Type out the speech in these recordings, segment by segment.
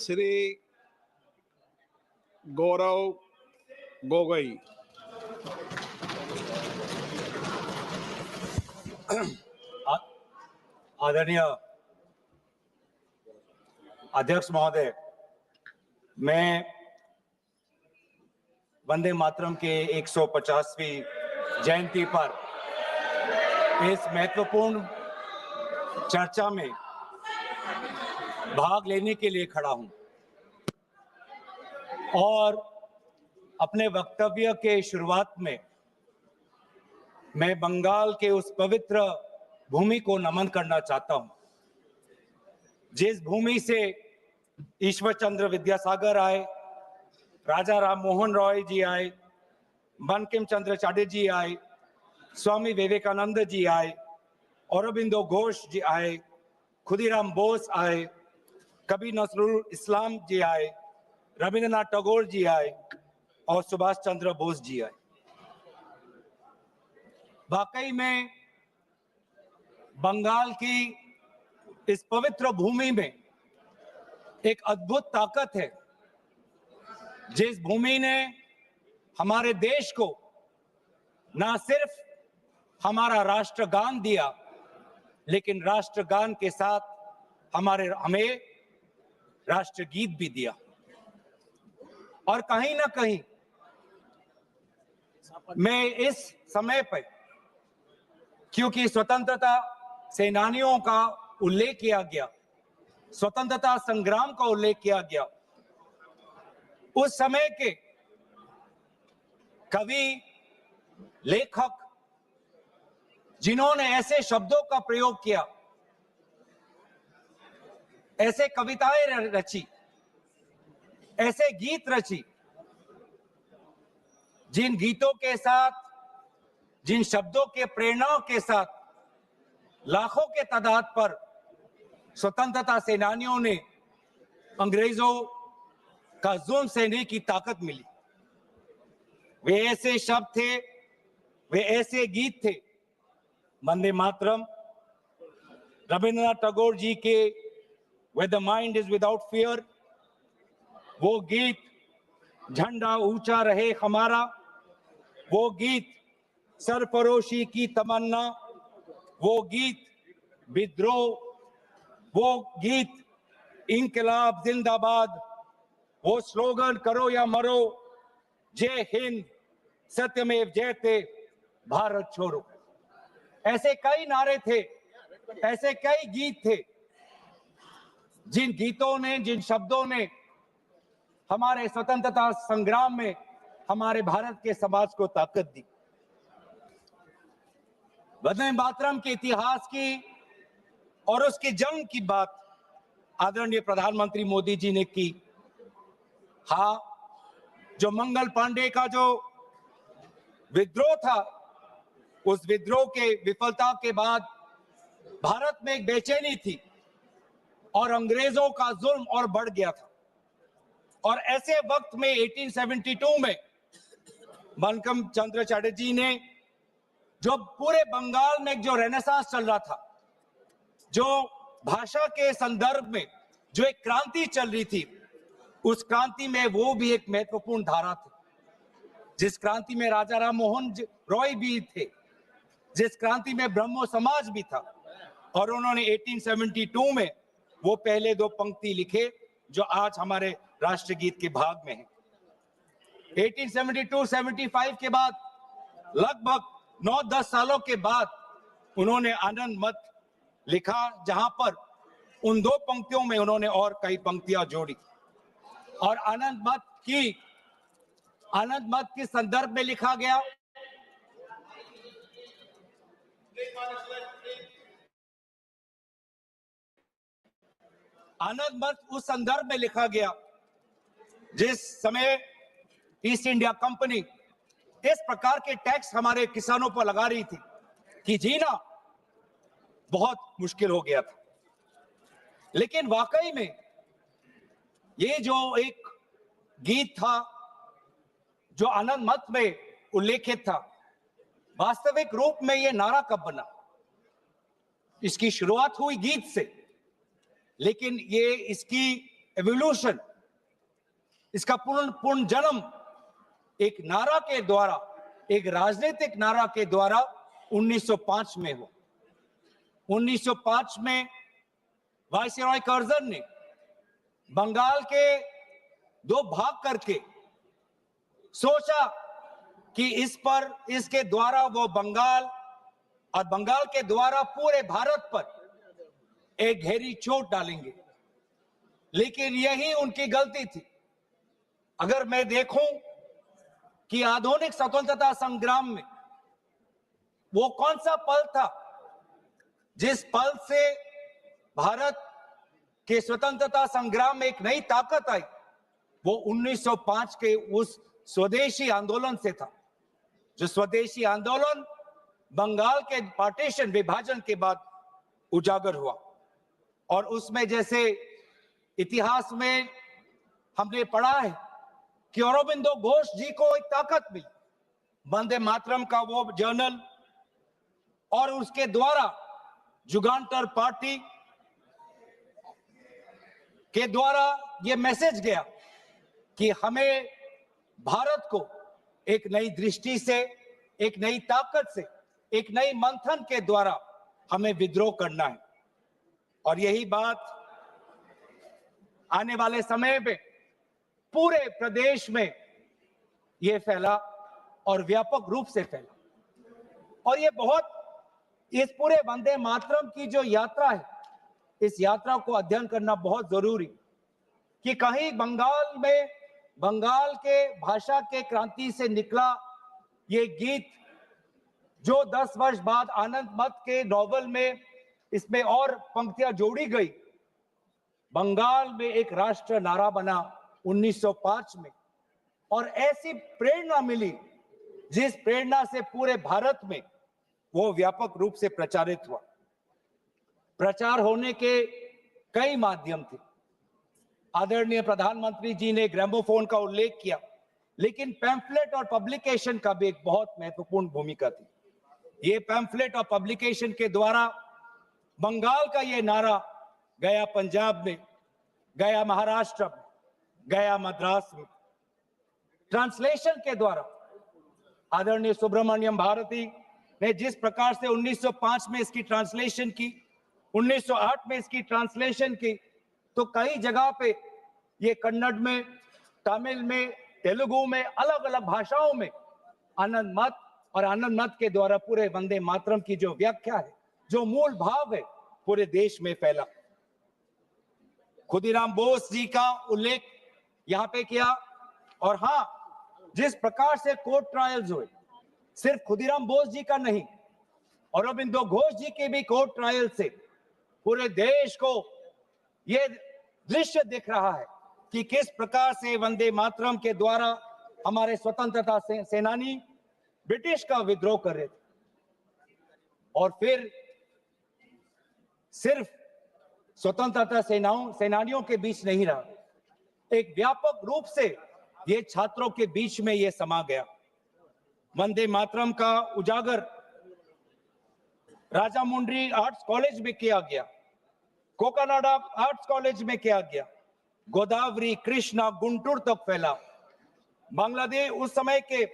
श्री गौरव गोगोई। आदरणीय अध्यक्ष महोदय, मैं वंदे मातरम के 150वीं जयंती पर इस महत्वपूर्ण चर्चा में भाग लेने के लिए खड़ा हूं और अपने वक्तव्य के शुरुआत में मैं बंगाल के उस पवित्र भूमि को नमन करना चाहता हूं, जिस भूमि से ईश्वर चंद्र विद्यासागर आए, राजा राम मोहन रॉय जी आए, बंकिम चंद्र चटर्जी आए, स्वामी विवेकानंद जी आए, औरबिंदो घोष जी आए, खुदीराम बोस आए, कबीर नजरुल इस्लाम जी आए, रविंद्रनाथ टैगोर जी आए और सुभाष चंद्र बोस जी आए। वाकई में बंगाल की इस पवित्र भूमि में एक अद्भुत ताकत है, जिस भूमि ने हमारे देश को ना सिर्फ हमारा राष्ट्रगान दिया, लेकिन राष्ट्रगान के साथ हमें राष्ट्रगीत भी दिया। और कहीं ना कहीं मैं इस समय पर, क्योंकि स्वतंत्रता सेनानियों का उल्लेख किया गया, स्वतंत्रता संग्राम का उल्लेख किया गया, उस समय के कवि, लेखक जिन्होंने ऐसे शब्दों का प्रयोग किया, ऐसे कविताएं रची, ऐसे गीत रची, जिन गीतों के साथ, जिन शब्दों के प्रेरणाओं के साथ लाखों के तादाद पर स्वतंत्रता सेनानियों ने अंग्रेजों का जुल्म सहने की ताकत मिली। वे ऐसे शब्द थे, वे ऐसे गीत थे, वंदे मातरम, रविंद्रनाथ टैगोर जी के Where the mind is without fear, वो गीत झंडा ऊंचा रहे हमारा, वो गीत सरफरोशी की तमन्ना, वो गीत विद्रोह, वो गीत इंकलाब जिंदाबाद, वो स्लोगन करो या मरो, जय हिंद, सत्यमेव जयते, भारत छोड़ो। ऐसे कई नारे थे, ऐसे कई गीत थे, जिन गीतों ने, जिन शब्दों ने हमारे स्वतंत्रता संग्राम में हमारे भारत के समाज को ताकत दी। वंदे मातरम के इतिहास की और उसकी जंग की बात आदरणीय प्रधानमंत्री मोदी जी ने की। हाँ, जो मंगल पांडे का जो विद्रोह था, उस विद्रोह के विफलता के बाद भारत में एक बेचैनी थी और अंग्रेजों का जुल्म और बढ़ गया था। और ऐसे वक्त में 1872 में बंकिम चंद्र चटर्जी ने, जो पूरे बंगाल में जो रेनेसांस चल रहा था, जो भाषा के संदर्भ में जो एक क्रांति चल रही थी, उस क्रांति में वो भी एक महत्वपूर्ण धारा थी, जिस क्रांति में राजा राम मोहन रॉय भी थे, जिस क्रांति में ब्रह्मो समाज भी था। और उन्होंने 1872 में वो पहले दो पंक्ति लिखे जो आज हमारे राष्ट्रगीत के भाग में है। 1872-75 के बाद लगभग 9-10 सालों के बाद उन्होंने आनंद मत लिखा, जहां पर उन दो पंक्तियों में उन्होंने और कई पंक्तियां जोड़ी। और आनंद मत के संदर्भ में लिखा गया, आनंद मत उस संदर्भ में लिखा गया जिस समय ईस्ट इंडिया कंपनी इस प्रकार के टैक्स हमारे किसानों पर लगा रही थी कि जीना बहुत मुश्किल हो गया था। लेकिन वाकई में ये जो एक गीत था, जो आनंद मत में उल्लेखित था, वास्तविक रूप में ये नारा कब बना? इसकी शुरुआत हुई गीत से, लेकिन ये इसकी एवोल्यूशन, इसका पूर्ण जन्म एक नारा के द्वारा, एक राजनीतिक नारा के द्वारा 1905 में हुआ। 1905 में वायसरॉय कर्जन ने बंगाल के दो भाग करके सोचा कि इसके द्वारा वो बंगाल और बंगाल के द्वारा पूरे भारत पर एक गहरी चोट डालेंगे, लेकिन यही उनकी गलती थी। अगर मैं देखूं कि आधुनिक स्वतंत्रता संग्राम में वो कौन सा पल था जिस पल से भारत के स्वतंत्रता संग्राम में एक नई ताकत आई, वो 1905 के उस स्वदेशी आंदोलन से था, जो स्वदेशी आंदोलन बंगाल के पार्टीशन, विभाजन के बाद उजागर हुआ। और उसमें जैसे इतिहास में हमने पढ़ा है कि अरबिंदो घोष जी को एक ताकत मिली, वंदे मातरम का वो जर्नल, और उसके द्वारा जुगांतर पार्टी के द्वारा ये मैसेज गया कि हमें भारत को एक नई दृष्टि से, एक नई ताकत से, एक नई मंथन के द्वारा हमें विद्रोह करना है। और यही बात आने वाले समय में पूरे प्रदेश में यह फैला और व्यापक रूप से फैला। और ये बहुत, इस पूरे वंदे मातरम की जो यात्रा है, इस यात्रा को अध्ययन करना बहुत जरूरी, कि कहीं बंगाल में, बंगाल के भाषा के क्रांति से निकला ये गीत, जो 10 वर्ष बाद आनंद मत के नॉवल में इसमें और पंक्तियां जोड़ी गई, बंगाल में एक राष्ट्र नारा बना 1905 में। और ऐसी प्रेरणा मिली जिस प्रेरणा से पूरे भारत में वो व्यापक रूप से प्रचारित हुआ। प्रचार होने के कई माध्यम थे। आदरणीय प्रधानमंत्री जी ने ग्रामोफोन का उल्लेख किया, लेकिन पैम्फलेट और पब्लिकेशन का भी एक बहुत महत्वपूर्ण भूमिका थी। ये पैम्फलेट और पब्लिकेशन के द्वारा बंगाल का ये नारा गया पंजाब में, गया महाराष्ट्र में, गया मद्रास में। ट्रांसलेशन के द्वारा आदरणीय सुब्रमण्यम भारती ने जिस प्रकार से 1905 में इसकी ट्रांसलेशन की, 1908 में इसकी ट्रांसलेशन की, तो कई जगह पे ये कन्नड़ में, तमिल में, तेलुगु में, अलग अलग भाषाओं में आनंद मत और आनंद मत के द्वारा पूरे वंदे मातरम की जो व्याख्या है, जो मूल भाव है, पूरे देश में फैला। खुदीराम बोस जी का उल्लेख यहां पे किया। और हां, जिस प्रकार से कोर्ट ट्रायल्स हुए, सिर्फ खुदीराम बोस जी का नहीं, अरबिंदो घोष जी के भी कोर्ट ट्रायल से पूरे देश को यह दृश्य दिख रहा है कि किस प्रकार से वंदे मातरम के द्वारा हमारे स्वतंत्रता सेनानी ब्रिटिश का विद्रोह कर रहे थे। और फिर सिर्फ स्वतंत्रता सेनानियों के बीच नहीं रहा, एक व्यापक रूप से ये छात्रों के बीच में ये समा गया। वंदे मातरम का उजागर राजामुंड्री आर्ट्स कॉलेज में किया गया, कोकानाडा आर्ट्स कॉलेज में किया गया, गोदावरी, कृष्णा, गुंटूर तक फैला। बांग्लादेश उस समय के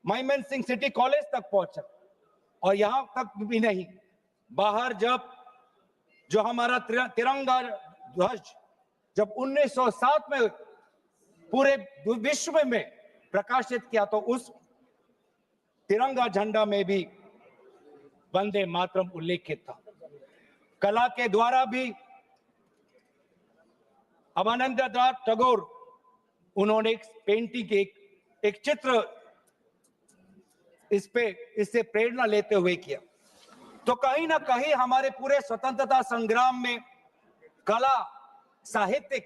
मयमन सिंह सिटी कॉलेज तक पहुंचा। और यहां तक भी नहीं, बाहर जब जो हमारा तिरंगा ध्वज जब 1907 में पूरे विश्व में प्रकाशित किया, तो उस तिरंगा झंडा में भी वंदे मातरम उल्लेखित था। कला के द्वारा भी अवनिंद्रनाथ टैगोर, उन्होंने एक पेंटिंग, एक चित्र इससे प्रेरणा लेते हुए किया। तो कहीं ना कहीं हमारे पूरे स्वतंत्रता संग्राम में कला, साहित्य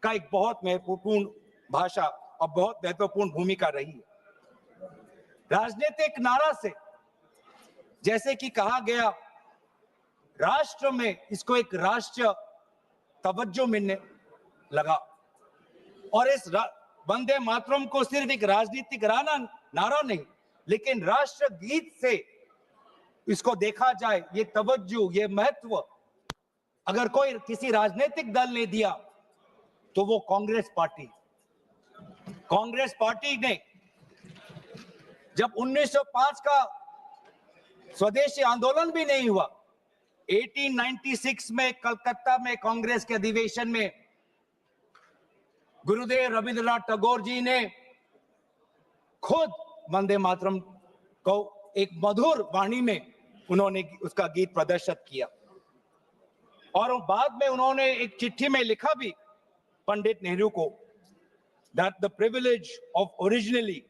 का एक बहुत महत्वपूर्ण भाषा और बहुत महत्वपूर्ण भूमिका रही है। राजनीतिक नारा से, जैसे कि कहा गया, राष्ट्र में इसको एक राष्ट्रीय तवज्जो मिलने लगा। और इस वंदे मातरम को सिर्फ एक राजनीतिक नारा नहीं, लेकिन राष्ट्र गीत से इसको देखा जाए, ये तवज्जो, ये महत्व अगर कोई किसी राजनीतिक दल ने दिया तो वो कांग्रेस पार्टी ने जब 1905 का स्वदेशी आंदोलन भी नहीं हुआ, 1896 में कलकत्ता में कांग्रेस के अधिवेशन में गुरुदेव रविंद्रनाथ टैगोर जी ने खुद वंदे मातरम को एक मधुर वाणी में उन्होंने उसका गीत प्रदर्शित किया। और बाद में उन्होंने एक चिट्ठी में लिखा भी पंडित नेहरू को, that the privilege of originally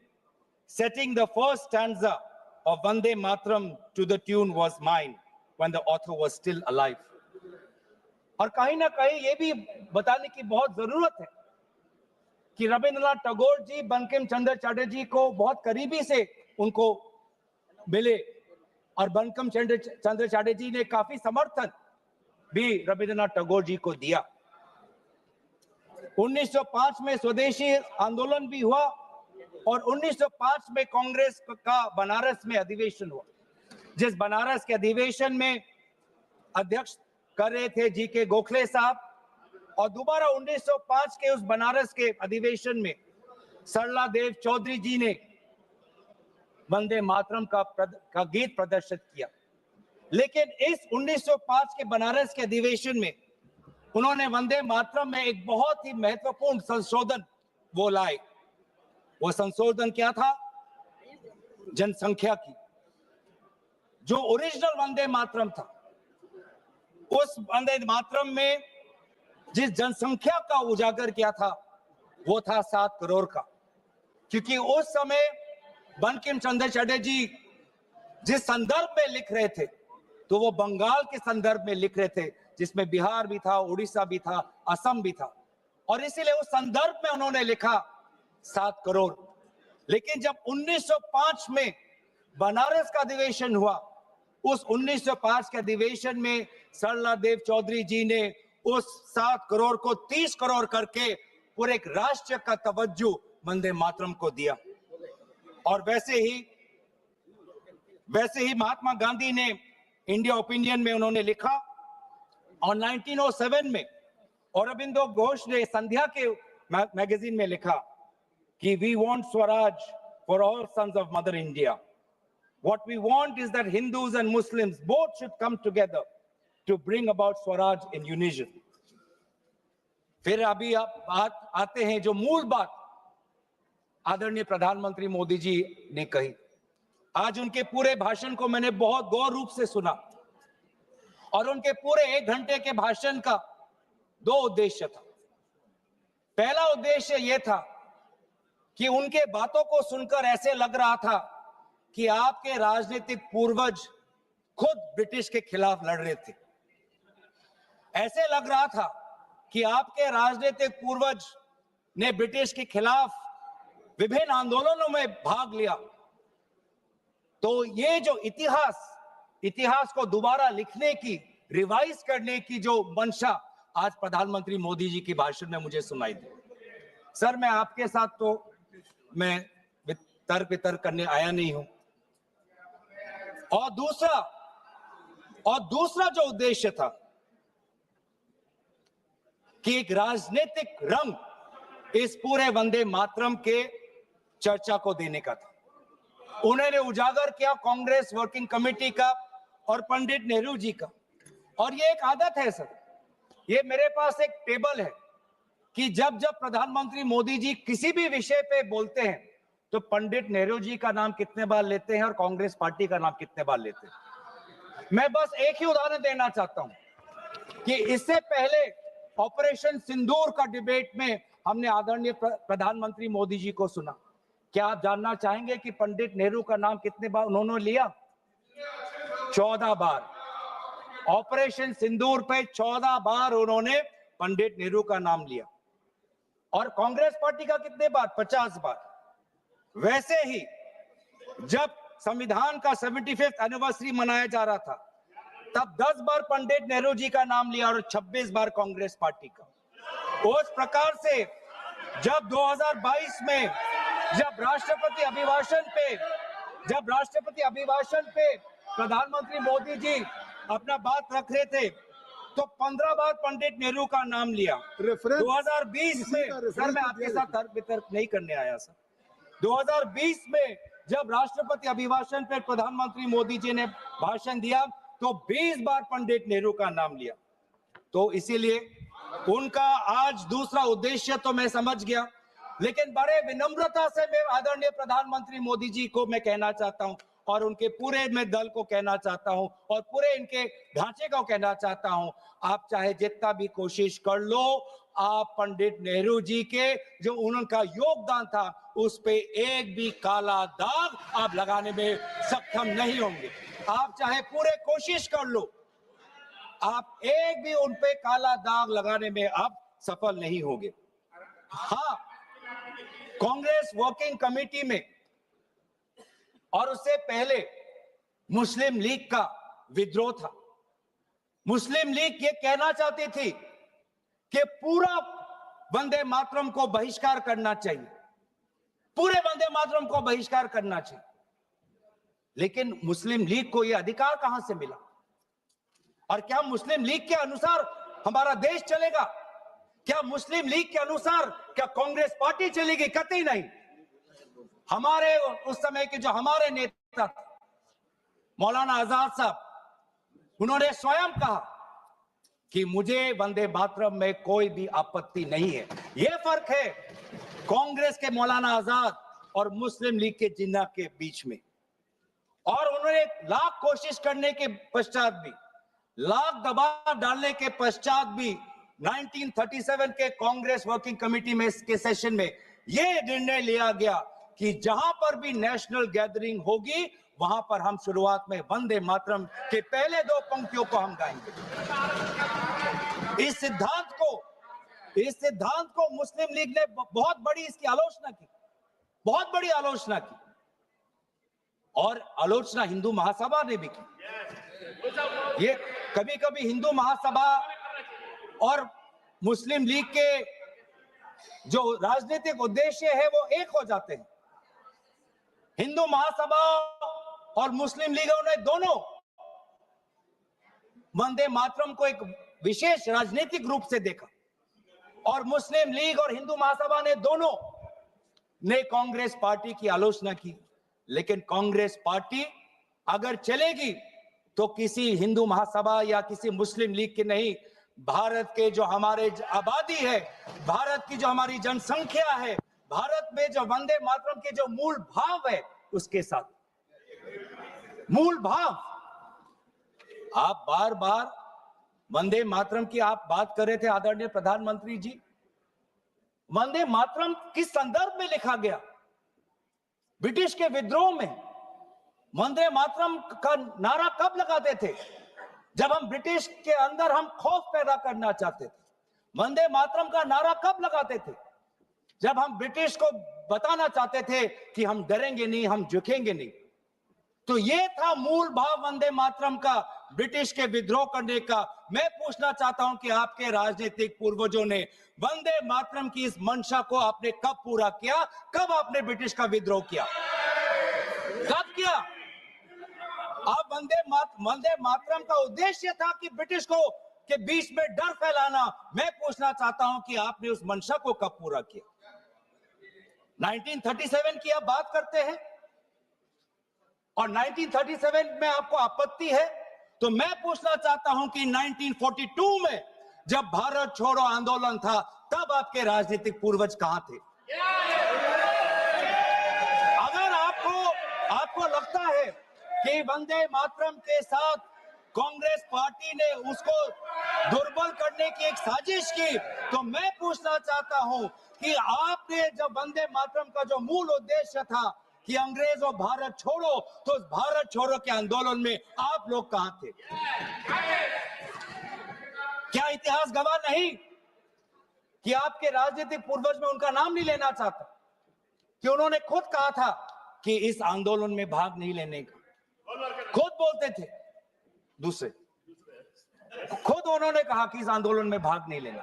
setting the first stanza of Vande Mataram to the tune was mine when the author was still alive. और कहीं ना कहीं ये भी बताने की बहुत जरूरत है कि रविंद्रनाथ टैगोर जी बंकिम चंद्र चटर्जी को बहुत करीबी से उनको मिले और बंकिम चंद्र चटर्जी ने काफी समर्थन भी रविंद्रनाथ टैगोर जी को दिया। 1905 में स्वदेशी आंदोलन भी हुआ और 1905 में कांग्रेस का बनारस में अधिवेशन हुआ, जिस बनारस के अधिवेशन में अध्यक्ष कर रहे थे जी के गोखले साहब। और दोबारा 1905 के उस बनारस के अधिवेशन में सरला देव चौधरी जी ने वंदे मातरम का गीत प्रदर्शित किया। लेकिन इस 1905 के बनारस के अधिवेशन में उन्होंने वंदे मातरम में एक बहुत ही महत्वपूर्ण संशोधन वो लाए। वो संशोधन क्या था? जनसंख्या की। जो ओरिजिनल वंदे मातरम था, उस वंदे मातरम में जिस जनसंख्या का उजागर किया था वो था 7 करोड़ का। क्योंकि उस समय बंकिम चंद्र चटर्जी जिस संदर्भ में लिख रहे थे तो वो बंगाल के संदर्भ में लिख रहे थे, जिसमें बिहार भी था, उड़ीसा भी था, असम भी था, और इसीलिए उस संदर्भ में उन्होंने लिखा 7 करोड़। लेकिन जब 1905 में बनारस का अधिवेशन हुआ, उस 1905 के अधिवेशन में सरला देव चौधरी जी ने उस 7 करोड़ को 30 करोड़ करके पूरे एक राष्ट्र का तवज्जो वंदे मातरम को दिया। और वैसे ही महात्मा गांधी ने इंडिया ओपिनियन में उन्होंने लिखा, और 1907 में अरबिंदो घोष ने संध्या के मैगजीन में लिखा कि we want swaraj for all sons of mother India. What we want is that Hindus and Muslims both should come together to bring about Swaraj in unison. फिर अभी आप आते हैं जो मूल बात आदरणीय प्रधानमंत्री मोदी जी ने कही। आज उनके पूरे भाषण को मैंने बहुत गौर रूप से सुना, और उनके पूरे 1 घंटे के भाषण का 2 उद्देश्य था। पहला उद्देश्य यह था कि उनके बातों को सुनकर ऐसे लग रहा था कि आपके राजनीतिक पूर्वज खुद ब्रिटिश के खिलाफ लड़ रहे थे। ऐसे लग रहा था कि आपके राजनीतिक पूर्वज ने ब्रिटिश के खिलाफ विभिन्न आंदोलनों में भाग लिया। तो ये जो इतिहास को दोबारा लिखने की, रिवाइज करने की जो मंशा आज प्रधानमंत्री मोदी जी की भाषण में मुझे सुनाई दी। सर, मैं आपके साथ तो मैं तर्क वितर्क करने आया नहीं हूं। और दूसरा जो उद्देश्य था कि एक राजनीतिक रंग इस पूरे वंदे मातरम के चर्चा को देने का था। उन्होंने उजागर किया कांग्रेस वर्किंग कमेटी का और पंडित नेहरू जी का। और ये एक आदत है सर, ये मेरे पास एक टेबल है कि जब प्रधानमंत्री मोदी जी किसी भी विषय पे बोलते हैं तो पंडित नेहरू जी का नाम कितने बार लेते हैं और कांग्रेस पार्टी का नाम कितने बार लेते हैं। मैं बस एक ही उदाहरण देना चाहता हूं कि इससे पहले ऑपरेशन सिंदूर का डिबेट में हमने आदरणीय प्रधानमंत्री मोदी जी को सुना। क्या आप जानना चाहेंगे कि पंडित नेहरू का नाम कितने बार उन्होंने लिया? 14 बार। ऑपरेशन सिंदूर पे 14 बार उन्होंने पंडित नेहरू का नाम लिया। और कांग्रेस पार्टी का कितने बार? 50 बार। वैसे ही जब संविधान का 75th एनिवर्सरी मनाया जा रहा था तब 10 बार पंडित नेहरू जी का नाम लिया और 26 बार कांग्रेस पार्टी का। उस प्रकार से जब 2022 में जब राष्ट्रपति अभिभाषण पे प्रधानमंत्री मोदी जी अपना बात रख रहे थे तो 15 बार पंडित नेहरू का नाम लिया। रेफरेंस 2020 में, सर मैं आपके साथ तर्क वितर्क नहीं करने आया सर। 2020 में जब राष्ट्रपति अभिभाषण पर प्रधानमंत्री मोदी जी ने भाषण दिया तो 20 बार पंडित नेहरू का नाम लिया। तो इसीलिए उनका आज दूसरा उद्देश्य तो मैं समझ गया, लेकिन बड़े विनम्रता से मैं आदरणीय प्रधानमंत्री मोदी जी को मैं कहना चाहता हूं और उनके पूरे मैं दल को कहना चाहता हूं और पूरे इनके ढांचे को कहना चाहता हूं, आप चाहे जितना भी कोशिश कर लो, आप पंडित नेहरू जी के जो उनका योगदान था उस पे एक भी काला दाग आप लगाने में सक्षम नहीं होंगे। आप चाहे पूरे कोशिश कर लो, आप एक भी उन पे काला दाग लगाने में आप सफल नहीं होंगे। हाँ, कांग्रेस वर्किंग कमेटी में और उससे पहले मुस्लिम लीग का विद्रोह था। मुस्लिम लीग ये कहना चाहती थी कि पूरा वंदे मातरम को बहिष्कार करना चाहिए, पूरे वंदे मातरम को बहिष्कार करना चाहिए। लेकिन मुस्लिम लीग को यह अधिकार कहां से मिला? और क्या मुस्लिम लीग के अनुसार हमारा देश चलेगा? क्या मुस्लिम लीग के अनुसार क्या कांग्रेस पार्टी चलेगी? कतई नहीं। हमारे उस समय के जो हमारे नेता थे मौलाना आजाद साहब, उन्होंने स्वयं कहा कि मुझे वंदे मातरम में कोई भी आपत्ति नहीं है। यह फर्क है कांग्रेस के मौलाना आजाद और मुस्लिम लीग के जिन्ना के बीच में। और उन्होंने लाख कोशिश करने के पश्चात भी, लाख दबाव डालने के पश्चात भी 1937 के कांग्रेस वर्किंग कमेटी में इसके सेशन में यह निर्णय लिया गया कि जहां पर भी नेशनल गैदरिंग होगी वहां पर हम शुरुआत में वंदे मातरम के पहले दो पंक्तियों को हम गाएंगे। इस सिद्धांत को मुस्लिम लीग ने बहुत बड़ी इसकी आलोचना की, बहुत बड़ी आलोचना की, और आलोचना हिंदू महासभा ने भी की। ये कभी कभी हिंदू महासभा और मुस्लिम लीग के जो राजनीतिक उद्देश्य है वो एक हो जाते हैं। हिंदू महासभा और मुस्लिम लीगों ने दोनों वंदे मातरम को एक विशेष राजनीतिक रूप से देखा और मुस्लिम लीग और हिंदू महासभा ने दोनों ने कांग्रेस पार्टी की आलोचना की। लेकिन कांग्रेस पार्टी अगर चलेगी तो किसी हिंदू महासभा या किसी मुस्लिम लीग की नहीं, भारत के जो हमारे आबादी है, भारत की जो हमारी जनसंख्या है, भारत में जो वंदे मातरम के जो मूल भाव है उसके साथ। मूल भाव, आप बार बार वंदे मातरम की आप बात कर रहे थे आदरणीय प्रधानमंत्री जी। वंदे मातरम किस संदर्भ में लिखा गया? ब्रिटिश के विद्रोह में वंदे मातरम का नारा कब लगाते थे? जब हम ब्रिटिश के अंदर हम खौफ पैदा करना चाहते थे। वंदे मातरम का नारा कब लगाते थे? जब हम ब्रिटिश को बताना चाहते थे कि हम डरेंगे नहीं, हम झुकेंगे नहीं। तो ये था मूल भाव वंदे मातरम का, ब्रिटिश के विद्रोह करने का। मैं पूछना चाहता हूं कि आपके राजनीतिक पूर्वजों ने वंदे मातरम की इस मंशा को आपने कब पूरा किया? कब आपने ब्रिटिश का विद्रोह किया? कब किया? अब वंदे मातरम का उद्देश्य था कि ब्रिटिश को के बीच में डर फैलाना। मैं पूछना चाहता हूं कि आपने उस मंशा को कब पूरा किया? 1937 की आप बात करते हैं और 1937 में आपको आपत्ति है, तो मैं पूछना चाहता हूं कि 1942 में जब भारत छोड़ो आंदोलन था तब आपके राजनीतिक पूर्वज कहां थे? अगर आपको लगता है कि वंदे मातरम के साथ कांग्रेस पार्टी ने उसको दुर्बल करने की एक साजिश की, तो मैं पूछना चाहता हूं कि आपने जब वंदे मातरम का जो मूल उद्देश्य था कि अंग्रेजों भारत छोड़ो, तो उस भारत छोड़ो के आंदोलन में आप लोग कहां थे? क्या इतिहास गवाह नहीं कि आपके राजनीतिक पूर्वज में उनका नाम नहीं लेना चाहता, कि उन्होंने खुद कहा था कि इस आंदोलन में भाग नहीं लेने का, खुद बोलते थे। दूसरे खुद उन्होंने कहा कि इस आंदोलन में भाग नहीं लेना।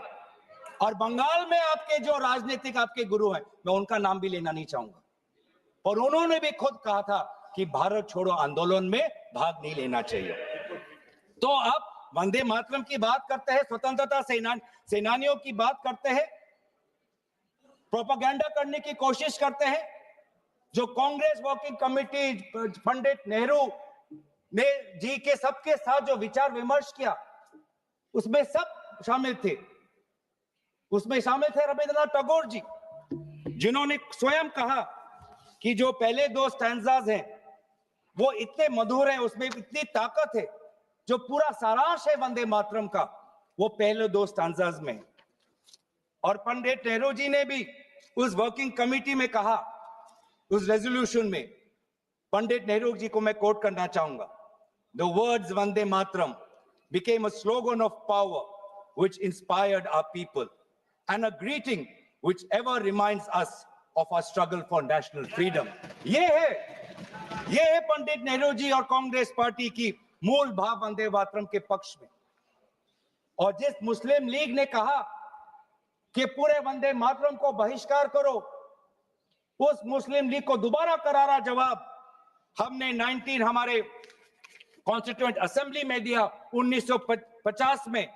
और बंगाल में आपके जो राजनीतिक आपके गुरु हैं, मैं उनका नाम भी लेना नहीं चाहूंगा, और उन्होंने भी खुद कहा था कि भारत छोड़ो आंदोलन में भाग नहीं लेना चाहिए। तो अब वंदे मातरम की बात करते हैं, स्वतंत्रता सेनानियों की बात करते हैं, प्रोपेगेंडा करने की कोशिश करते हैं। जो कांग्रेस वर्किंग कमेटी पंडित नेहरू ने जी के सबके साथ जो विचार विमर्श किया, उसमें सब शामिल थे। उसमें शामिल थे रविंद्रनाथ टैगोर जी, जिन्होंने स्वयं कहा कि जो पहले 2 स्टैंजाज हैं वो इतने मधुर हैं, उसमें इतनी ताकत है, जो पूरा सारांश है वंदे मातरम का वो पहले 2 स्टैंजाज में। और पंडित नेहरू जी ने भी उस वर्किंग कमेटी में कहा, उस रेजोल्यूशन में, पंडित नेहरू जी को मैं कोट करना चाहूंगा, the words Vande Mataram became a slogan of power which inspired our people and a greeting which ever reminds us of our struggle for national freedom. ये है पंडित नेहरू जी और कांग्रेस पार्टी की मूल भाव वंदे मातरम के पक्ष में। और जिस मुस्लिम लीग ने कहा कि पूरे वंदे मातरम को बहिष्कार करो, उस मुस्लिम लीग को दोबारा करारा जवाब हमने हमारे कॉन्स्टिट्यूएंट असेंबली में दिया 1950 में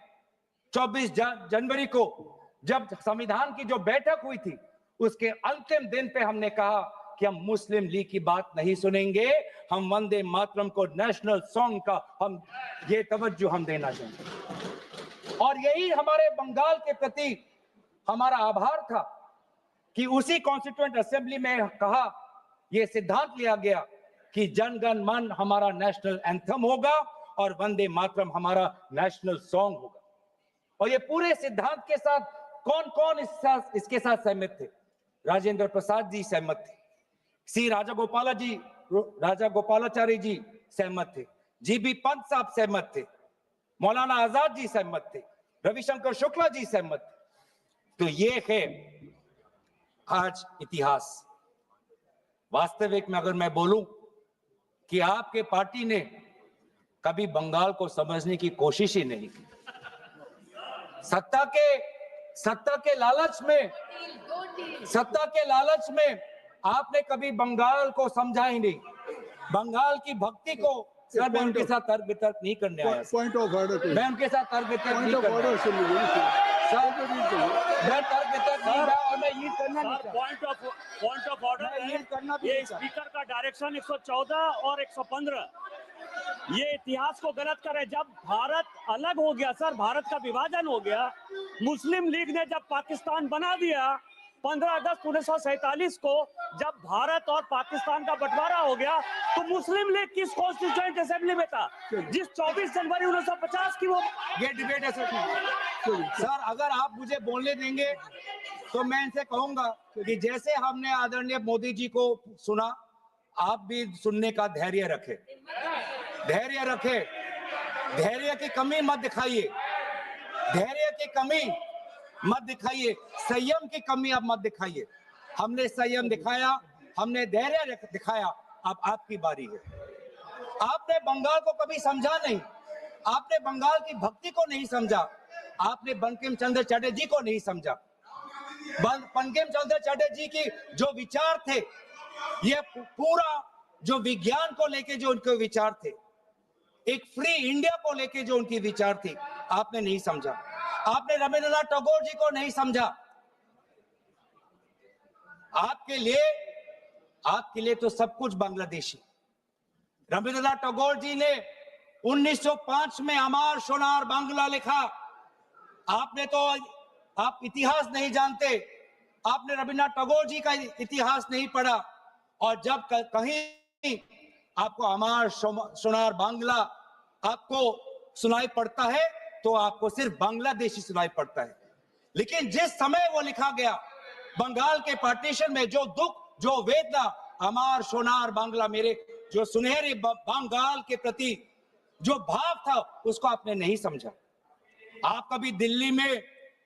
24 जनवरी को, जब संविधान की जो बैठक हुई थी उसके अंतिम दिन पे हमने कहा कि हम मुस्लिम लीग की बात नहीं सुनेंगे, हम वंदे मातरम को नेशनल सॉन्ग का हम ये तवज्जो हम देना चाहेंगे। और यही हमारे बंगाल के प्रति हमारा आभार था कि उसी कॉन्स्टिट्यूएंट असेंबली में कहा, यह सिद्धांत लिया गया कि जन गण मन हमारा नेशनल एंथम होगा और वंदे मातरम हमारा नेशनल सॉन्ग होगा। और ये पूरे सिद्धांत के साथ कौन कौन इसके साथ सहमत थे? राजेंद्र प्रसाद जी सहमत थे, सी राजागोपालाचारी जी सहमत थे, जीबी पंत साहब सहमत थे, मौलाना आजाद जी सहमत थे, रविशंकर शुक्ला जी सहमत थे। तो ये है आज इतिहास। वास्तविक में अगर मैं बोलूं कि आपके पार्टी ने कभी बंगाल को समझने की कोशिश ही नहीं की। सत्ता के लालच में आपने कभी बंगाल को समझा ही नहीं। बंगाल की भक्ति को सर, मैं उनके साथ तर्क वितर्क नहीं करने आया। पॉइंट ऑफ ऑर्डर, मैं उनके साथ तर्क वितर्क नहीं करने आया। मैं तर्क वितर्क नहीं रहा और मैं ये करना नहीं चाहता। पॉइंट ऑफ ऑर्डर, ये स्पीकर का डायरेक्शन 114 और 115 ये इतिहास को गलत करे। जब भारत अलग हो गया सर, भारत का विभाजन हो गया, मुस्लिम लीग ने जब पाकिस्तान बना दिया 15 अगस्त 1947 को, जब भारत और पाकिस्तान का बंटवारा हो गया, तो मुस्लिम लीग किस कॉन्स्टिट्यूएंट असेंबली में था जिस 24 जनवरी 1950 की वो ये डिबेट है सर। अगर आप मुझे बोलने देंगे तो मैं इनसे कहूंगा कि जैसे हमने आदरणीय मोदी जी को सुना, आप भी सुनने का धैर्य रखें। धैर्य की कमी मत दिखाइए, संयम की कमी आप मत दिखाइए। हमने संयम दिखाया, हमने धैर्य दिखाया, अब आपकी बारी है। आपने बंगाल को कभी समझा नहीं, आपने बंगाल की भक्ति को नहीं समझा, आपने बंकिम चंद्र चटर्जी को नहीं समझा। बंकिम चंद्र चटर्जी की जो विचार थे, ये पूरा जो विज्ञान को लेके जो उनके विचार थे, एक फ्री इंडिया को लेके जो उनकी विचार थी, आपने नहीं समझा। आपने रविंद्रनाथ टैगोर जी को नहीं समझा। आपके लिए तो सब कुछ बांग्लादेशी। रविंद्रनाथ टैगोर जी ने 1905 में अमार सोनार बांग्ला लिखा। आप इतिहास नहीं जानते, आपने रविंद्रनाथ टैगोर जी का इतिहास नहीं पढ़ा। और जब कहीं आपको अमार सोनार बांग्ला आपको सुनाई पड़ता है तो आपको सिर्फ बांग्लादेशी सुनाई पड़ता है। लेकिन जिस समय वो लिखा गया, बंगाल के पार्टीशन में जो दुख, जो वेदना, अमार सोनार बांग्ला, मेरे जो सुनहरे बंगाल के प्रति जो भाव था, उसको आपने नहीं समझा। आप कभी दिल्ली में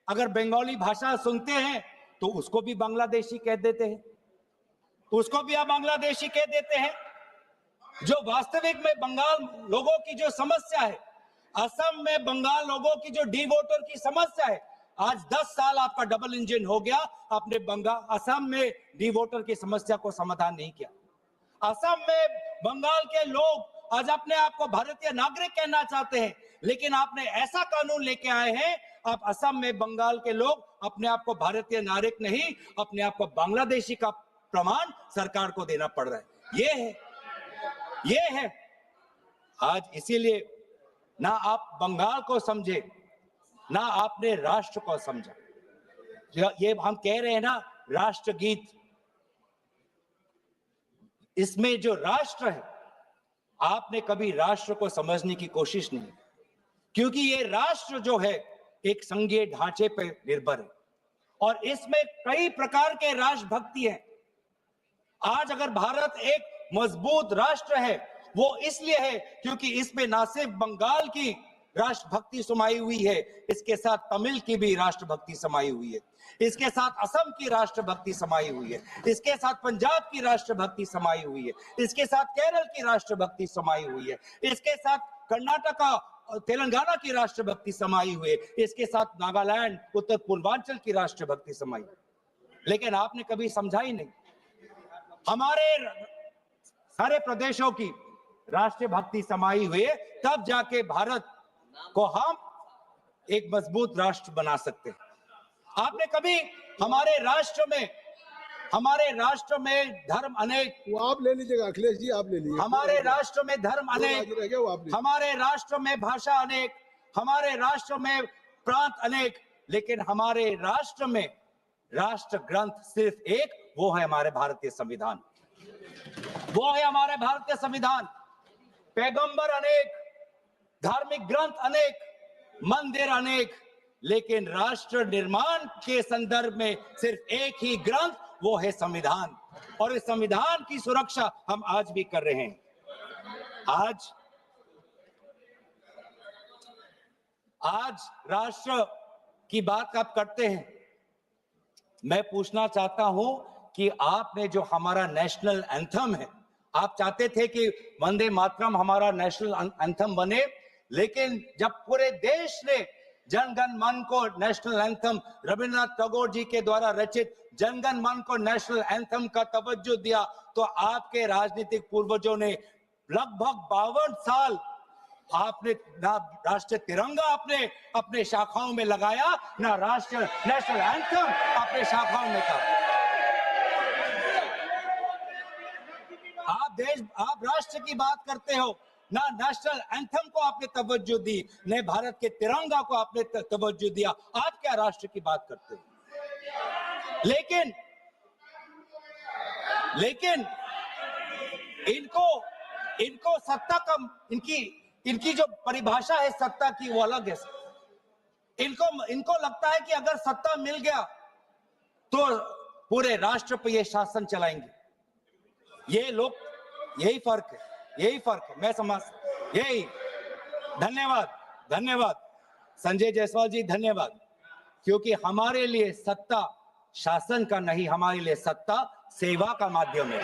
अगर बंगाली भाषा सुनते हैं तो उसको भी बांग्लादेशी कह देते हैं, जो वास्तविक में बंगाल लोगों की जो समस्या है, असम में बंगाल लोगों की जो डी वोटर की समस्या है, आज 10 साल आपका डबल इंजन हो गया, आपने असम में डी वोटर की समस्या को समाधान नहीं किया। असम में बंगाल के लोग आज अपने आप को भारतीय नागरिक कहना चाहते हैं, लेकिन आपने ऐसा कानून लेके आए हैं, आप असम में बंगाल के लोग अपने आप को भारतीय नागरिक नहीं, अपने आप को बांग्लादेशी का प्रमाण सरकार को देना पड़ रहा है। ये है आज। इसीलिए ना आप बंगाल को समझे, ना आपने राष्ट्र को समझा। ये हम कह रहे हैं ना राष्ट्रगीत, इसमें जो राष्ट्र है, आपने कभी राष्ट्र को समझने की कोशिश नहीं, क्योंकि ये राष्ट्र जो है एक संघीय ढांचे पर निर्भर है और इसमें कई प्रकार के राष्ट्रभक्ति हैं। आज अगर भारत एक मजबूत राष्ट्र है, वो इसलिए है क्योंकि इसमें ना सिर्फ बंगाल की राष्ट्रभक्ति समाई हुई है, इसके साथ तमिल की भी राष्ट्रभक्ति समाई हुई है, इसके साथ असम की राष्ट्रभक्ति समाई हुई है, इसके साथ पंजाब की राष्ट्रभक्ति समाई हुई है, इसके साथ केरल की राष्ट्रभक्ति समाई हुई है, इसके साथ कर्नाटका तेलंगाना की राष्ट्रभक्ति समाई हुई है, इसके साथ नागालैंड उत्तर पूर्वांचल की राष्ट्रभक्ति समाई। लेकिन आपने कभी समझा ही नहीं। हमारे सारे प्रदेशों की राष्ट्रीय भक्ति समाई हुई है, तब जाके भारत को हम एक मजबूत राष्ट्र बना सकते हैं। आपने कभी हमारे राष्ट्र में धर्म अनेक, वो आप ले लीजिएगा अखिलेश जी, आप ले लीजिए। हमारे राष्ट्र में धर्म अनेक, हमारे राष्ट्र में भाषा अनेक, हमारे राष्ट्र में प्रांत अनेक, लेकिन हमारे राष्ट्र में राष्ट्र ग्रंथ सिर्फ एक, वो है हमारे भारतीय संविधान। वो है हमारे भारतीय संविधान। पैगंबर अनेक, धार्मिक ग्रंथ अनेक, मंदिर अनेक, लेकिन राष्ट्र निर्माण के संदर्भ में सिर्फ एक ही ग्रंथ, वो है संविधान। और इस संविधान की सुरक्षा हम आज भी कर रहे हैं। आज राष्ट्र की बात आप करते हैं, मैं पूछना चाहता हूं कि आपने जो हमारा नेशनल एंथम है, आप चाहते थे कि वंदे मातरम हमारा नेशनल एंथम बने, लेकिन जब पूरे देश ने जनगण मन को नेशनल एंथम, रविंद्रनाथ टैगोर जी के द्वारा रचित जनगण मन को नेशनल एंथम का तवज्जो दिया, तो आपके राजनीतिक पूर्वजों ने लगभग 52 साल आपने ना राष्ट्रीय तिरंगा अपने शाखाओं में लगाया, ना राष्ट्रीय नेशनल एंथम अपने शाखाओं में था। आप राष्ट्र की बात करते हो, ना नेशनल एंथम को आपने तवज्जो दी, न भारत के तिरंगा को आपने तवज्जो दिया। आप क्या राष्ट्र की बात करते हो? लेकिन इनको सत्ता का, इनकी जो परिभाषा है सत्ता की, वो अलग है। इनको लगता है कि अगर सत्ता मिल गया तो पूरे राष्ट्र पर ये शासन चलाएंगे। ये लोग, यही फर्क है। मैं समझ, यही। धन्यवाद संजय जायसवाल जी, धन्यवाद। क्योंकि हमारे लिए सत्ता शासन का नहीं, हमारे लिए सत्ता सेवा का माध्यम है।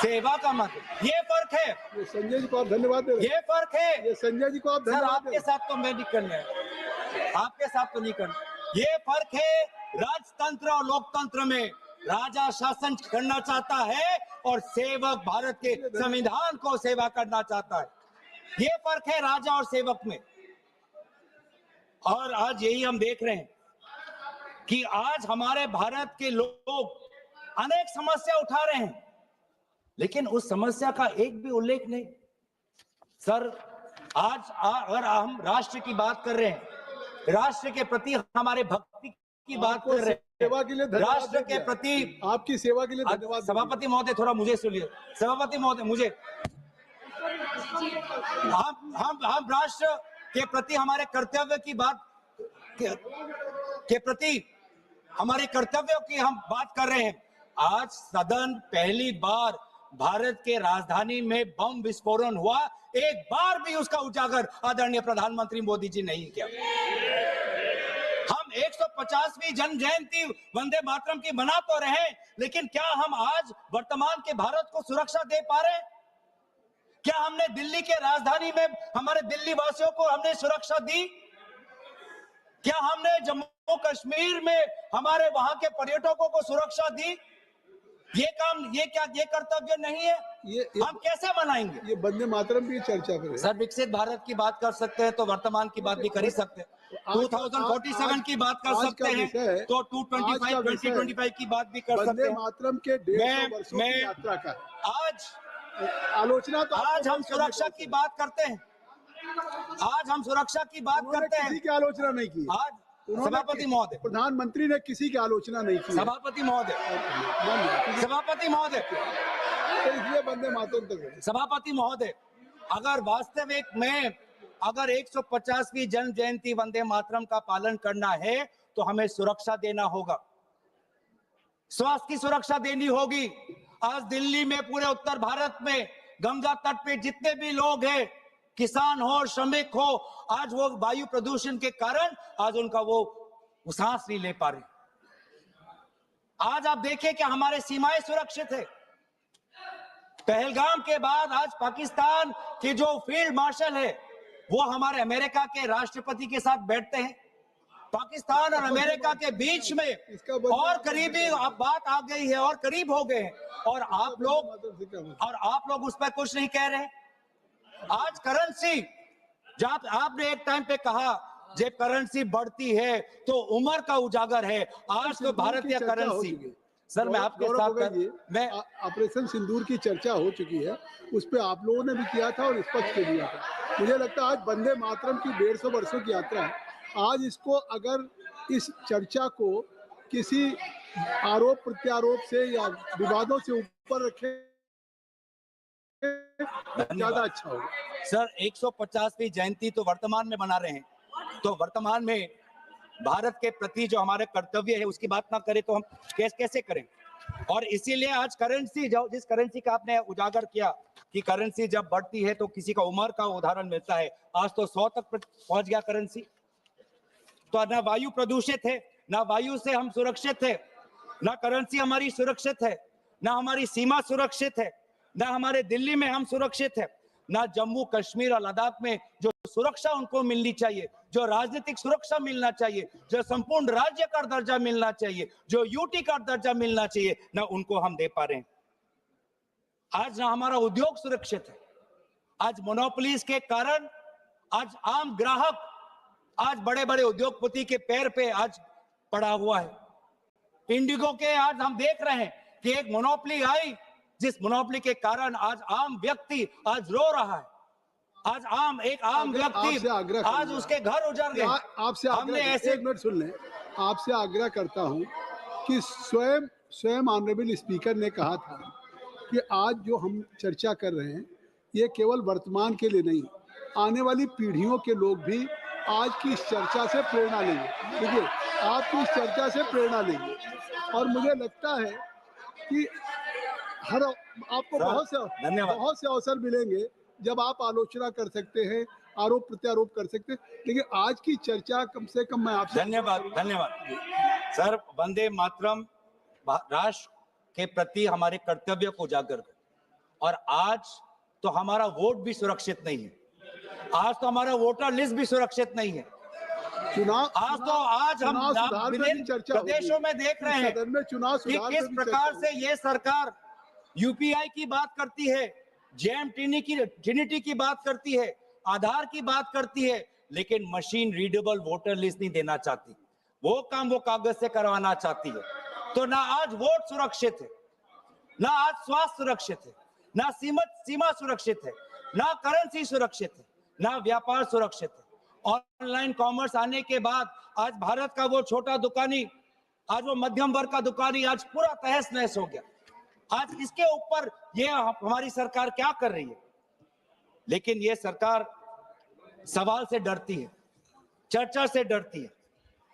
सेवा का माध्यम, ये फर्क है। ये संजय जी को आप धन्यवाद दे। ये फर्क है। ये संजय जी को आप धन्यवाद। आपके साथ तो मैं नहीं करना है, आपके साथ तो नहीं करना। ये फर्क है। राजतंत्र और लोकतंत्र में राजा शासन करना चाहता है और सेवक भारत के संविधान को सेवा करना चाहता है। ये फर्क है राजा और सेवक में। और आज यही हम देख रहे हैं कि आज हमारे भारत के लोग अनेक समस्या उठा रहे हैं, लेकिन उस समस्या का एक भी उल्लेख नहीं। सर, आज अगर हम राष्ट्र की बात कर रहे हैं, राष्ट्र के प्रति हमारे भक्ति की बात कर रहे हैं, सेवा के लिए धन्यवाद, राष्ट्र के प्रति आपकी सेवा के लिए धन्यवाद। सभापति महोदय, थोड़ा मुझे सुनिए। सभापति महोदय, मुझे हम राष्ट्र के प्रति हमारे कर्तव्य की बात के प्रति हमारे कर्तव्यों की हम बात कर रहे हैं। आज सदन पहली बार भारत के राजधानी में बम विस्फोटन हुआ, एक बार भी उसका उजागर आदरणीय प्रधानमंत्री मोदी जी नहीं किया। हम 150वीं जन्म जयंती वंदे मातरम की मना तो रहे, लेकिन क्या हम आज वर्तमान के भारत को सुरक्षा दे पा रहे हैं? क्या हमने दिल्ली के राजधानी में हमारे दिल्ली वासियों को हमने सुरक्षा दी? क्या हमने जम्मू कश्मीर में हमारे वहां के पर्यटकों को सुरक्षा दी? ये कर्तव्य नहीं है? ये हम कैसे मनाएंगे? ये वंदे मातरम की चर्चा करें। सर, विकसित भारत की बात कर सकते हैं तो वर्तमान की बात भी कर ही सकते हैं। 2047 की बात कर सकते हैं तो 225 2025 की बात भी कर सकते वंदे हैं। मातरम के 150 वर्षों की यात्रा का आलोचना तो आज हम सुरक्षा की बात करते हैं। आज हम सुरक्षा की बात करते हैं। किसी की आलोचना नहीं की। आज सभापति महोदय, प्रधानमंत्री ने किसी की आलोचना नहीं की। सभापति महोदय, सभापति महोदय, तो इसलिए वंदे मातरम तक है। सभापति महोदय, अगर वास्तविक में अगर 150वीं जन्म जयंती वंदे मातरम का पालन करना है तो हमें सुरक्षा देना होगा, स्वास्थ्य की सुरक्षा देनी होगी। आज दिल्ली में, पूरे उत्तर भारत में, गंगा तट पे जितने भी लोग हैं, किसान हो, श्रमिक हो, आज वो वायु प्रदूषण के कारण आज उनका वो सांस नहीं ले पा रहे। आज आप देखिए कि हमारे सीमाएं सुरक्षित है। पहलगाम के बाद आज पाकिस्तान के जो फील्ड मार्शल है वो हमारे अमेरिका के राष्ट्रपति के साथ बैठते हैं। पाकिस्तान और अमेरिका के बीच में और करीबी बात आ गई है और करीब हो गए हैं, और आप लोग उस पर कुछ नहीं कह रहे। आज करेंसी, जब आपने एक टाइम पे कहा जब करेंसी बढ़ती है तो उम्र का उजागर है, आज तो भारतीय करेंसी। सर, मैं आपके साथ मैं ऑपरेशन सिंदूर की चर्चा हो चुकी है, उस पे आप लोगों ने भी किया था और स्पष्ट कर दिया था। मुझे लगता है आज वंदे मातरम की 150 वर्षों की यात्रा है। आज इसको अगर इस चर्चा को किसी आरोप प्रत्यारोप से या विवादों से ऊपर रखे ज्यादा अच्छा होगा। सर, 150वीं जयंती तो वर्तमान में मना रहे हैं, तो वर्तमान में भारत के प्रति जो हमारे कर्तव्य है उसकी बात ना करें तो हम कैसे करें? और इसीलिए आज करेंसी, जिस करेंसी का आपने उजागर किया कि करेंसी जब बढ़ती है तो किसी का उम्र का उदाहरण मिलता है, आज तो 100 तक पहुंच गया करेंसी। तो ना वायु प्रदूषित है, ना वायु से हम सुरक्षित है, ना करेंसी हमारी सुरक्षित है, ना हमारी सीमा सुरक्षित है, ना हमारे दिल्ली में हम सुरक्षित है, ना जम्मू कश्मीर और लद्दाख में जो सुरक्षा उनको मिलनी चाहिए, जो राजनीतिक सुरक्षा मिलना चाहिए, जो संपूर्ण राज्य का दर्जा मिलना चाहिए, जो यूटी का दर्जा मिलना चाहिए, ना उनको हम दे पा रहे हैं। आज ना हमारा उद्योग सुरक्षित है। आज मोनोपोलीज के कारण आज आम ग्राहक आज बड़े बड़े उद्योगपति के पैर पे आज पड़ा हुआ है। इंडिगो के आज हम देख रहे हैं कि एक मोनोपोली आई, जिस मोनोपोली के कारण आज आम व्यक्ति आज रो रहा है। आज एक आम व्यक्ति आज उसके घर उजड़ गए। आपसे हमने ऐसे, एक मिनट सुन लें, आपसे आग्रह करता हूं कि स्वयं ऑनरेबल स्पीकर ने कहा था कि आज जो हम चर्चा कर रहे हैं ये केवल वर्तमान के लिए नहीं, आने वाली पीढ़ियों के लोग भी आज की इस चर्चा से प्रेरणा लेंगे। देखिए, आपकी इस चर्चा से प्रेरणा लेंगे, और मुझे लगता है कि आपको बहुत से अवसर मिलेंगे जब आप आलोचना कर सकते हैं, आरोप प्रत्यारोप कर सकते हैं, लेकिन आज की चर्चा कम से कम मैं आपसे धन्यवाद सर। वंदे मातरम राष्ट्र के प्रति हमारे कर्तव्य को उजागर कर, और आज तो हमारा वोट भी सुरक्षित नहीं है, आज तो हमारा वोटर लिस्ट भी सुरक्षित नहीं है। आज हम विभिन्न प्रदेशों में देख रहे हैं कि किस प्रकार से ये सरकार यूपीआई की बात करती है, जेम ट्रिनिटी की बात करती है, आधार की बात करती है, लेकिन मशीन रीडेबल वोटर लिस्ट नहीं देना चाहती। वो काम वो कागज से करवाना चाहती है। तो ना आज वोट सुरक्षित है, ना आज स्वास्थ्य सुरक्षित है, ना सीमा सुरक्षित है, ना करेंसी सुरक्षित है, ना व्यापार सुरक्षित है। ऑनलाइन कॉमर्स आने के बाद आज भारत का वो छोटा दुकानी, आज वो मध्यम वर्ग का दुकानी आज पूरा तहस नहस हो गया। आज इसके ऊपर ये हमारी सरकार क्या कर रही है? लेकिन ये सरकार सवाल से डरती है, चर्चा से डरती है,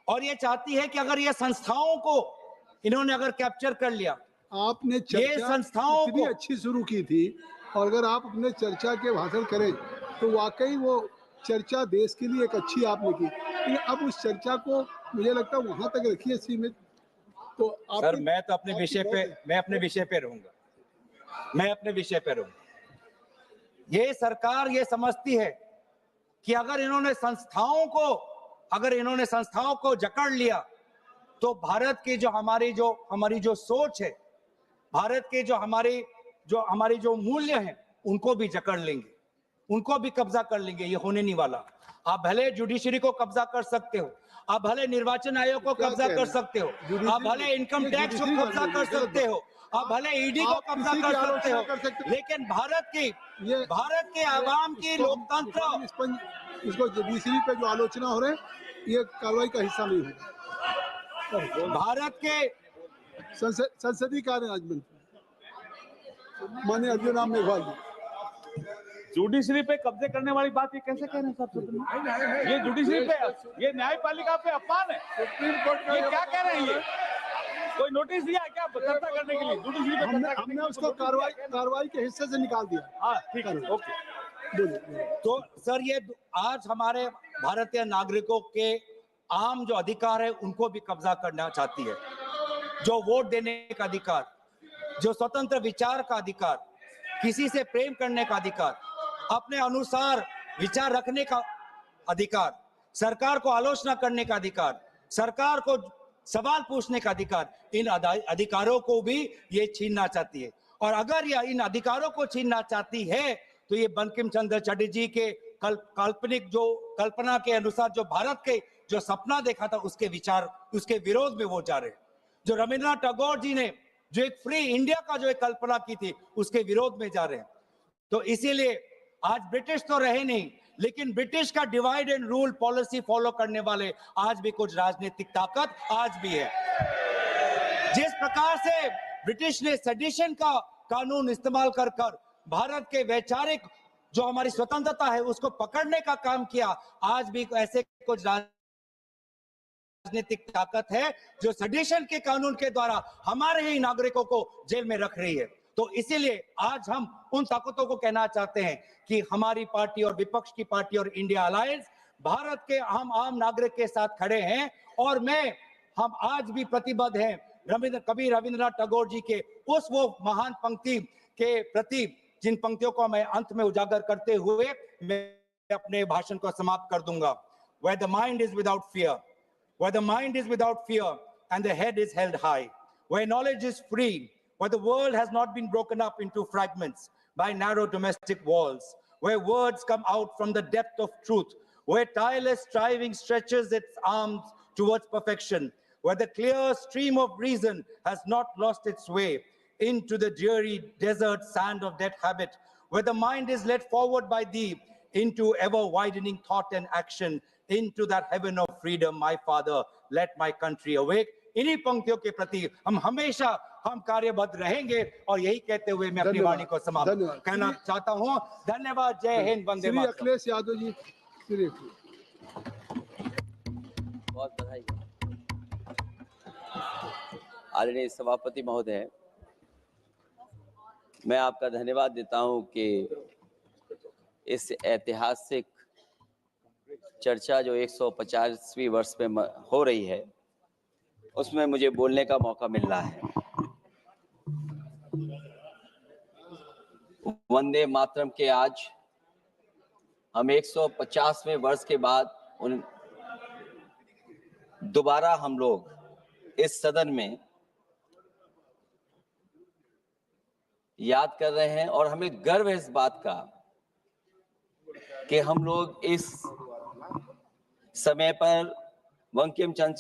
और ये चाहती है कि अगर ये संस्थाओं को इन्होंने अगर कैप्चर कर लिया, आपने चर्चा संस्थाओं इतनी अच्छी शुरू की थी, और अगर आप अपने चर्चा के भाषण करें तो वाकई वो चर्चा देश के लिए एक अच्छी आपने की, लेकिन अब उस चर्चा को मुझे लगता है वहां तक रखिए सीमित। तो सर, मैं तो अपने विषय पे रहूंगा। ये सरकार ये समझती है कि अगर इन्होंने संस्थाओं को जकड़ लिया तो भारत की हमारी जो सोच है, भारत के जो हमारी जो मूल्य हैं उनको भी जकड़ लेंगे, उनको भी कब्जा कर लेंगे। ये होने नहीं वाला। आप भले जुडिशरी को कब्जा कर सकते हो, आप भले निर्वाचन आयोग को कब्जा कर सकते हो, आप भले इनकम टैक्स को कब्जा कर सकते हो, आप भले ईडी को कब्जा कर सकते हो, लेकिन भारत के आवाम की लोकतंत्र, इसको जुडिशरी पे जो आलोचना हो रहे हैं ये कार्रवाई का हिस्सा नहीं होगा। भारत के संसदीय कार्य राज्य मंत्री माननीय अर्जुन राम मेघवाल जी, जुडिशरी पे कब्जे करने वाली बात ये कैसे कह रहे हैं साहब? ये जुडिशरी पे, ये न्यायपालिका पे अपमान है। सुप्रीम कोर्ट का ये क्या कह रहे हैं? ये कोई नोटिस दिया है क्या चर्चा करने के लिए? जुडिशरी पे हमने उसको कार्रवाई के हिस्से से निकाल दिया। हाँ ठीक है, ओके। बोलिए। तो सर ये आज हमारे भारतीय नागरिकों के आम जो अधिकार है उनको भी कब्जा करना चाहती है। जो वोट देने का अधिकार, जो स्वतंत्र विचार का अधिकार, किसी से प्रेम करने का अधिकार, अपने अनुसार विचार रखने का अधिकार, सरकार को आलोचना करने का अधिकार, सरकार को सवाल पूछने का अधिकार, इन अधिकारों को भी ये छीनना चाहती है। और अगर यह इन अधिकारों को छीनना चाहती है तो ये बंकिम चंद्र चटर्जी के काल्पनिक जो कल्पना के अनुसार जो भारत के जो सपना देखा था उसके विरोध में वो जा रहे हैं। जो रविंद्रनाथ टैगोर जी ने जो एक फ्री इंडिया का जो एक कल्पना की थी उसके विरोध में जा रहे हैं। तो इसीलिए आज ब्रिटिश तो रहे नहीं, लेकिन ब्रिटिश का divide and rule policy follow करने वाले आज भी कुछ राजनीतिक ताकत आज भी है। जिस प्रकार से ब्रिटिश ने सेडिशन का कानून इस्तेमाल कर भारत के वैचारिक जो हमारी स्वतंत्रता है उसको पकड़ने का काम किया, आज भी ऐसे कुछ राजनीतिक ताकत है जो सेडिशन के कानून के द्वारा हमारे ही नागरिकों को जेल में रख रही है। तो इसीलिए आज हम उन ताकतों को कहना चाहते हैं कि हमारी पार्टी और विपक्ष की पार्टी और इंडिया अलायंस भारत के हम आम नागरिक के साथ खड़े हैं। और हम आज भी प्रतिबद्ध हैं कवि रविंद्रनाथ टैगोर जी के उस वो महान पंक्ति के प्रति, जिन पंक्तियों को मैं अंत में उजागर करते हुए मैं अपने भाषण को समाप्त कर दूंगा। Where the mind is without fear, where the mind is without fear and the head is held high, where knowledge is free, where the world has not been broken up into fragments by narrow domestic walls, where words come out from the depth of truth, where tireless striving stretches its arms towards perfection, where the clear stream of reason has not lost its way into the dreary desert sand of dead habit, where the mind is led forward by thee into ever-widening thought and action, into that heaven of freedom, my Father, let my country awake. इन्हीं पंक्तियों के प्रति हम हमेशा कार्यबद्ध रहेंगे और यही कहते हुए मैं अपनी वाणी को समाप्त करना चाहता हूँ। धन्यवाद। जय हिंद, वंदे श्री मातरम। अखिलेश यादव जी, श्री बहुत बधाई। आदरणीय सभापति महोदय, मैं आपका धन्यवाद देता हूं कि इस ऐतिहासिक चर्चा जो 150वीं वर्ष में हो रही है उसमें मुझे बोलने का मौका मिल रहा है। वंदे मातरम के आज हम 150वें वर्ष के बाद दोबारा हम लोग इस सदन में याद कर रहे हैं और हमें गर्व है इस बात का कि हम लोग इस समय पर बंकिम चंद्र